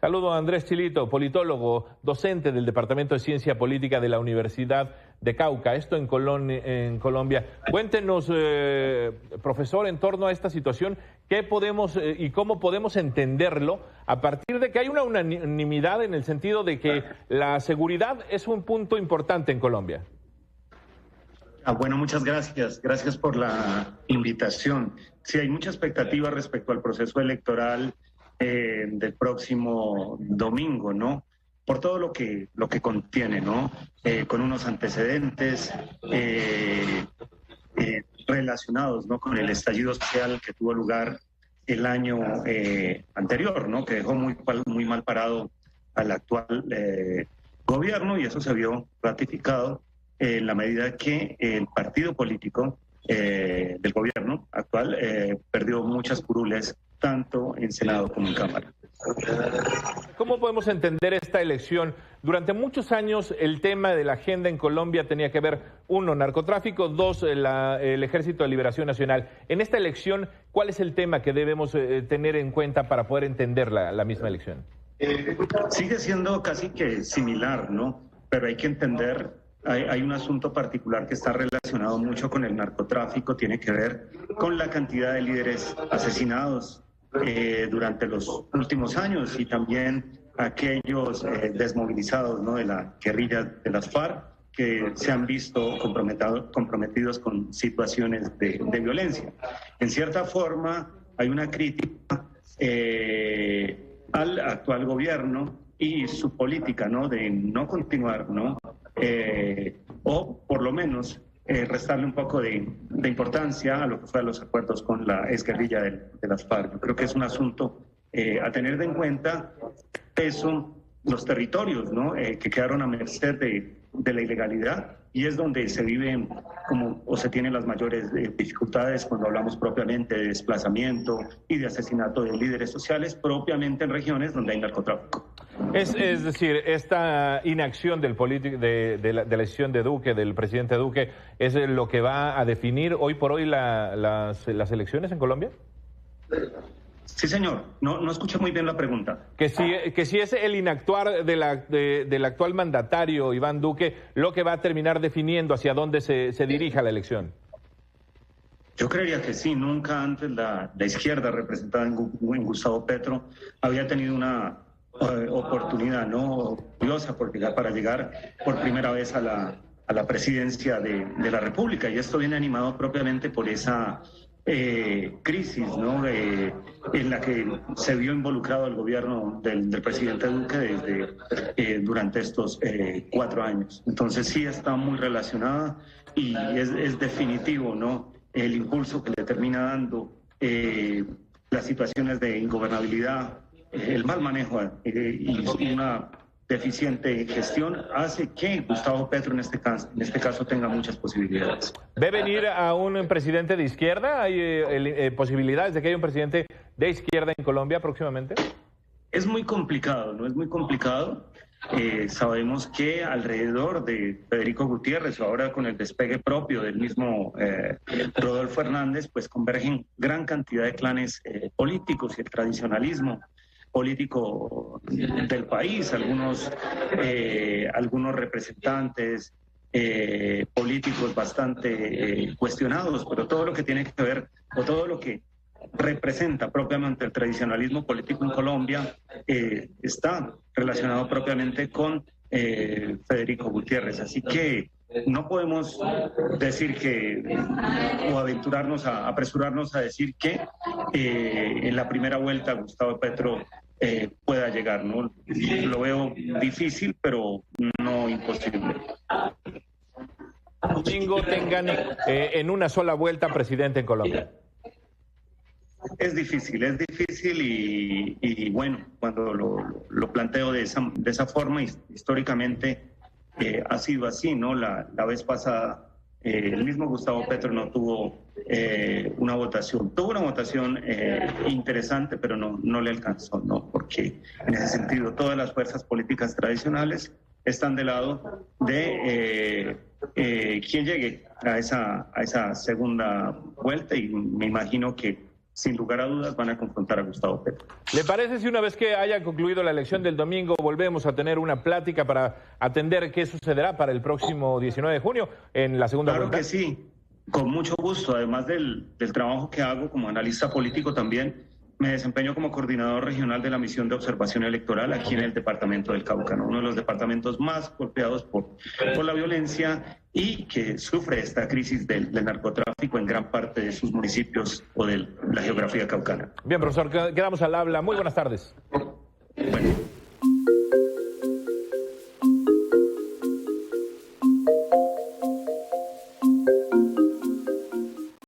Saludo a Andrés Chilito, politólogo, docente del Departamento de Ciencia Política de la Universidad de Cauca, esto en Colombia. Cuéntenos, profesor, en torno a esta situación, ¿qué podemos y cómo podemos entenderlo a partir de que hay una unanimidad en el sentido de que la seguridad es un punto importante en Colombia? Bueno, muchas gracias. Gracias por la invitación. Sí, hay mucha expectativa respecto al proceso electoral del próximo domingo, ¿no? Por todo lo que contiene, ¿no? Con unos antecedentes relacionados, ¿no? Con el estallido social que tuvo lugar el año anterior, ¿no? Que dejó muy mal parado al actual gobierno, y eso se vio ratificado en la medida que el partido político del gobierno actual perdió muchas curules tanto en Senado como en Cámara. ¿Cómo podemos entender esta elección? Durante muchos años el tema de la agenda en Colombia tenía que ver, uno, narcotráfico, dos, el Ejército de Liberación Nacional. En esta elección, ¿cuál es el tema que debemos tener en cuenta para poder entender la misma elección? Sigue siendo casi que similar, ¿no? Pero hay que entender, hay un asunto particular que está relacionado mucho con el narcotráfico, tiene que ver con la cantidad de líderes asesinados durante los últimos años, y también aquellos desmovilizados, ¿no? De la guerrilla de las FARC, que se han visto comprometidos con situaciones de violencia. En cierta forma, hay una crítica al actual gobierno y su política, ¿no? De no continuar, ¿no? O por lo menos restarle un poco de importancia a lo que fueron los acuerdos con la exguerrilla de las FARC. Yo creo que es un asunto a tener en cuenta, eso, los territorios, ¿no? Que quedaron a merced de la ilegalidad, y es donde se viven o se tienen las mayores dificultades cuando hablamos propiamente de desplazamiento y de asesinato de líderes sociales, propiamente en regiones donde hay narcotráfico. Es decir, esta inacción de la decisión de Duque, del presidente Duque, ¿es lo que va a definir hoy por hoy las elecciones en Colombia? Sí, señor. No escuché muy bien la pregunta. Que si es el inactuar del actual mandatario Iván Duque lo que va a terminar definiendo hacia dónde se dirija la elección. Yo creería que sí. Nunca antes la izquierda representada en Gustavo Petro había tenido una oportunidad, ¿no? Curiosa para llegar por primera vez a la presidencia de la República, y esto viene animado propiamente por esa crisis, ¿no? En la que se vio involucrado el gobierno del presidente Duque durante estos 4 años. Entonces sí está muy relacionada, y es definitivo, ¿no? El impulso que le termina dando las situaciones de ingobernabilidad, el mal manejo y una deficiente gestión hace que Gustavo Petro en este caso tenga muchas posibilidades. ¿Ve venir a un presidente de izquierda? ¿Hay posibilidades de que haya un presidente de izquierda en Colombia próximamente? Es muy complicado, ¿no? Es muy complicado. Sabemos que alrededor de Federico Gutiérrez, o ahora con el despegue propio del mismo Rodolfo Hernández, pues convergen gran cantidad de clanes políticos y el tradicionalismo político del país, algunos representantes políticos bastante cuestionados, pero todo lo que tiene que ver, o todo lo que representa propiamente el tradicionalismo político en Colombia está relacionado propiamente con Federico Gutiérrez. Así que no podemos decir o apresurarnos a decir que en la primera vuelta Gustavo Petro pueda llegar, ¿no? Lo veo difícil, pero no imposible. Domingo tengan en una sola vuelta presidente en Colombia. Es difícil y bueno, cuando lo planteo de esa forma, históricamente ha sido así, ¿no? La vez pasada el mismo Gustavo Petro no tuvo una votación. Tuvo una votación interesante, pero no le alcanzó, ¿no? Porque en ese sentido todas las fuerzas políticas tradicionales están del lado de quien llegue a esa segunda vuelta, y me imagino que sin lugar a dudas van a confrontar a Gustavo Petro. ¿Le parece si una vez que haya concluido la elección del domingo volvemos a tener una plática para atender qué sucederá para el próximo 19 de junio en la segunda vuelta? Claro que sí, con mucho gusto. Además del trabajo que hago como analista político también, me desempeño como coordinador regional de la misión de observación electoral aquí en el departamento del Cauca, ¿no? Uno de los departamentos más golpeados por la violencia y que sufre esta crisis del narcotráfico en gran parte de sus municipios o de la geografía caucana. Bien, profesor, quedamos al habla. Muy buenas tardes. Bueno.